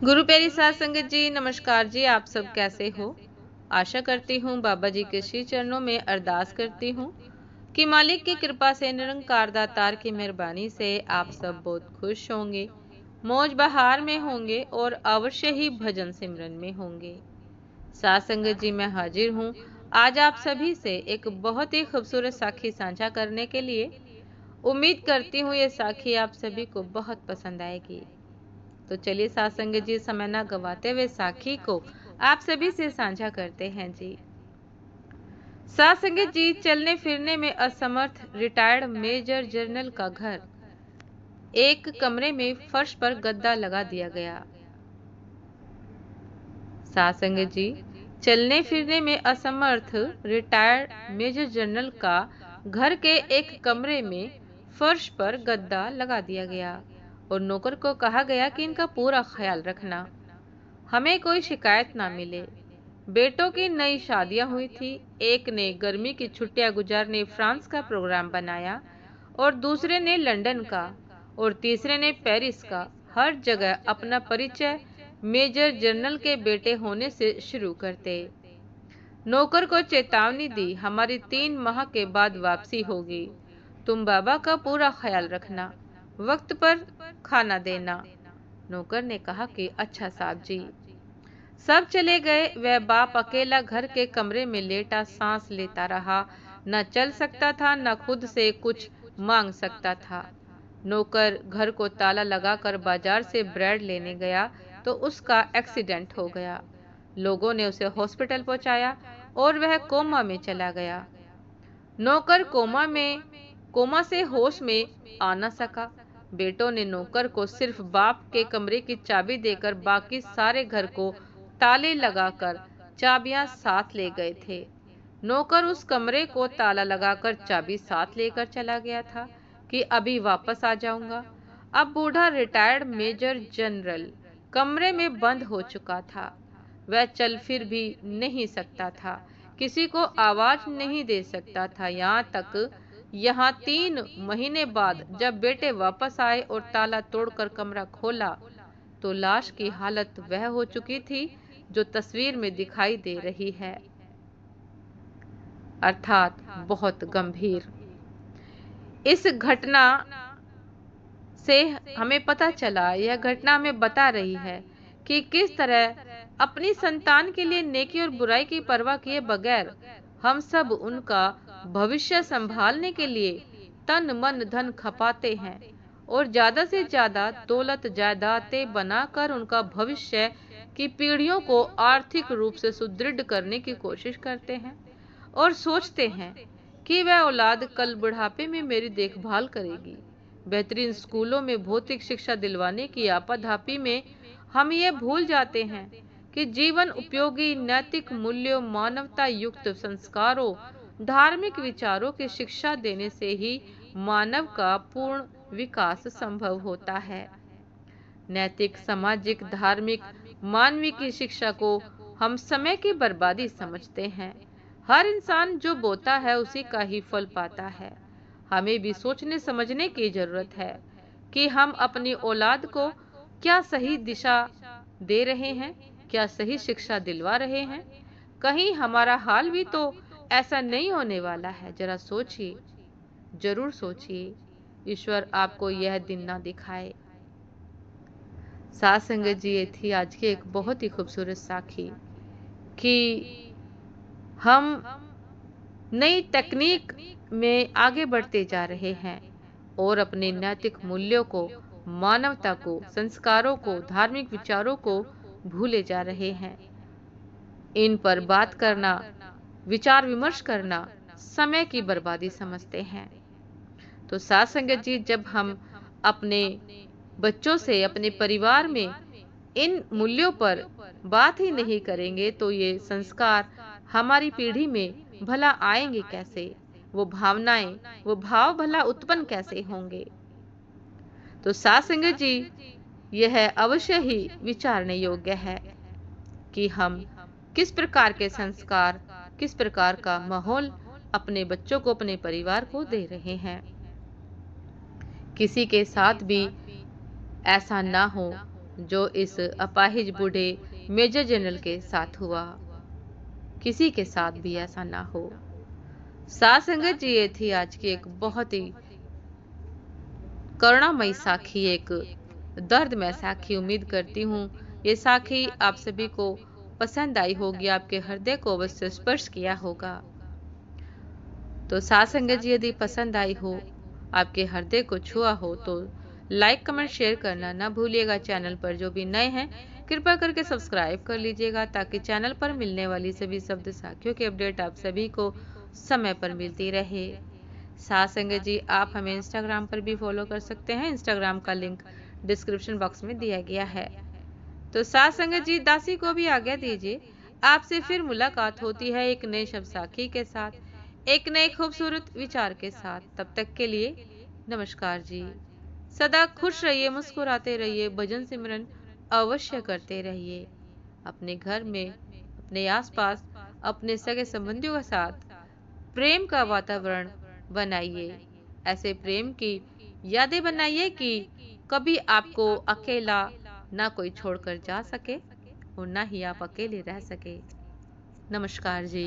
गुरु प्यारी साध संगत जी, नमस्कार जी। आप सब कैसे हो? आशा करती हूँ बाबा जी के श्री चरणों में अरदास करती हूँ कि मालिक की कृपा से, निरंकार दातार की मेहरबानी से आप सब बहुत खुश होंगे, मौज बहार में होंगे और अवश्य ही भजन सिमरन में होंगे। साध संगत जी, मैं हाजिर हूँ आज आप सभी से एक बहुत ही खूबसूरत साखी साझा करने के लिए। उम्मीद करती हूँ ये साखी आप सभी को बहुत पसंद आएगी। तो चलिए साथ संगत जी, समय न गवाते हुए साखी को आप सभी से साझा करते हैं जी। साथ संगत जी, चलने फिरने में असमर्थ रिटायर्ड मेजर जनरल का घर, एक कमरे में फर्श पर गद्दा लगा दिया गया। साथ संगत जी, चलने फिरने में असमर्थ रिटायर्ड मेजर जनरल का घर के एक कमरे में फर्श पर गद्दा लगा दिया गया और नौकर को कहा गया कि इनका पूरा ख्याल रखना, हमें कोई शिकायत ना मिले। बेटों की नई शादियां हुई थी। एक ने गर्मी की छुट्टियां गुजारने फ्रांस का प्रोग्राम बनाया और दूसरे ने लंदन का और तीसरे ने पेरिस का। हर जगह अपना परिचय मेजर जनरल के बेटे होने से शुरू करते। नौकर को चेतावनी दी, हमारी 3 माह के बाद वापसी होगी। तुम बाबा का पूरा ख्याल रखना, वक्त पर खाना देना। नौकर ने कहा कि अच्छा साहब जी। सब चले गए। वह बाप अकेला घर के कमरे में लेटा सांस लेता रहा। न चल सकता था, न खुद से कुछ मांग सकता था। नौकर घर को ताला लगाकर बाजार से ब्रेड लेने गया तो उसका एक्सीडेंट हो गया। लोगों ने उसे हॉस्पिटल पहुंचाया और वह कोमा में चला गया। नौकर कोमा से होश में आ न सका। बेटों ने नौकर को सिर्फ बाप के कमरे की चाबी देकर बाकी सारे घर को ताले लगाकर चाबियां साथ ले गए थे। नौकर उस कमरे को ताला लगाकर चाबी साथ लेकर चला गया था कि अभी वापस आ जाऊंगा। अब बूढ़ा रिटायर्ड मेजर जनरल कमरे में बंद हो चुका था। वह चल फिर भी नहीं सकता था, किसी को आवाज नहीं दे सकता था। यहाँ 3 महीने बाद जब बेटे वापस आए और ताला तोड़कर कमरा खोला तो लाश की हालत वह हो चुकी थी जो तस्वीर में दिखाई दे रही है, अर्थात बहुत गंभीर। इस घटना से हमें पता चला, यह घटना हमें बता रही है कि किस तरह अपनी संतान के लिए नेकी और बुराई की परवाह किए बगैर हम सब उनका भविष्य संभालने के लिए तन मन धन खपाते हैं और ज्यादा से ज्यादा दौलत जायदादें बनाकर उनका भविष्य की पीढ़ियों को आर्थिक रूप से सुदृढ़ करने की कोशिश करते हैं और सोचते हैं कि वह औलाद कल बुढ़ापे में मेरी देखभाल करेगी। बेहतरीन स्कूलों में भौतिक शिक्षा दिलवाने की आपाधापी में हम ये भूल जाते हैं कि जीवन उपयोगी नैतिक मूल्यों, मानवता युक्त संस्कारों, धार्मिक विचारों की शिक्षा देने से ही मानव का पूर्ण विकास संभव होता है। नैतिक, सामाजिक, धार्मिक, मानवीय की शिक्षा को हम समय की बर्बादी समझते हैं। हर इंसान जो बोता है उसी का ही फल पाता है। हमें भी सोचने समझने की जरूरत है कि हम अपनी औलाद को क्या सही दिशा दे रहे हैं, क्या सही शिक्षा दिलवा रहे हैं। कहीं हमारा हाल भी तो ऐसा नहीं होने वाला है। जरा सोचिए, जरूर सोचिए। ईश्वर आपको यह दिन ना दिखाए। साथ संगत जी, ये थी आज की एक बहुत ही खूबसूरत साखी कि हम नई तकनीक में आगे बढ़ते जा रहे हैं और अपने नैतिक मूल्यों को, मानवता को, संस्कारों को, धार्मिक विचारों को भूले जा रहे हैं। इन पर बात करना, विचार विमर्श करना समय की बर्बादी समझते हैं। तो साथ संगत जी, जब हम अपने बच्चों से, अपने परिवार में इन मूल्यों पर बात ही नहीं करेंगे तो ये संस्कार हमारी पीढ़ी में भला आएंगे कैसे? वो भावनाएं, वो भाव भला उत्पन्न कैसे होंगे? तो साथ संगत जी, यह अवश्य ही विचारने योग्य है कि हम किस प्रकार के संस्कार, किस प्रकार का माहौल अपने बच्चों को, अपने परिवार को दे रहे हैं। किसी के साथ भी ऐसा ना हो जो इस अपाहिज बूढ़े मेजर जनरल के साथ हुआ, किसी के साथ भी ऐसा ना हो। साथ संगत जी, ये थी आज की एक बहुत ही करुणामयी साखी, एक दर्दमय साखी। उम्मीद करती हूँ ये साखी आप सभी को पसंद आई होगी, आपके हृदय को अवश्य स्पर्श किया होगा। तो साथ संगत जी, यदि पसंद आई हो, आपके हृदय को छुआ हो, तो लाइक कमेंट शेयर करना ना भूलिएगा। चैनल पर जो भी नए हैं कृपया करके सब्सक्राइब कर लीजिएगा, ताकि चैनल पर मिलने वाली सभी शब्द साखियों की अपडेट आप सभी को समय पर मिलती रहे। साथ संगत जी, आप हमें इंस्टाग्राम पर भी फॉलो कर सकते हैं। इंस्टाग्राम का लिंक डिस्क्रिप्शन बॉक्स में दिया गया है। तो साथ संगत जी, दासी को भी आज्ञा दीजिए। आपसे फिर मुलाकात होती है एक नए शब्द साखी के साथ, एक नए खूबसूरत विचार के साथ। तब तक के लिए नमस्कार जी। सदा खुश रहिए, मुस्कुराते रहिए, भजन सिमरन अवश्य करते रहिए। अपने घर में, अपने आसपास, अपने सगे संबंधियों के साथ प्रेम का वातावरण बनाइए। ऐसे प्रेम की यादें बनाइए कि कभी आपको अकेला ना कोई छोड़कर जा सके और ना ही आप अकेले रह सके। नमस्कार जी।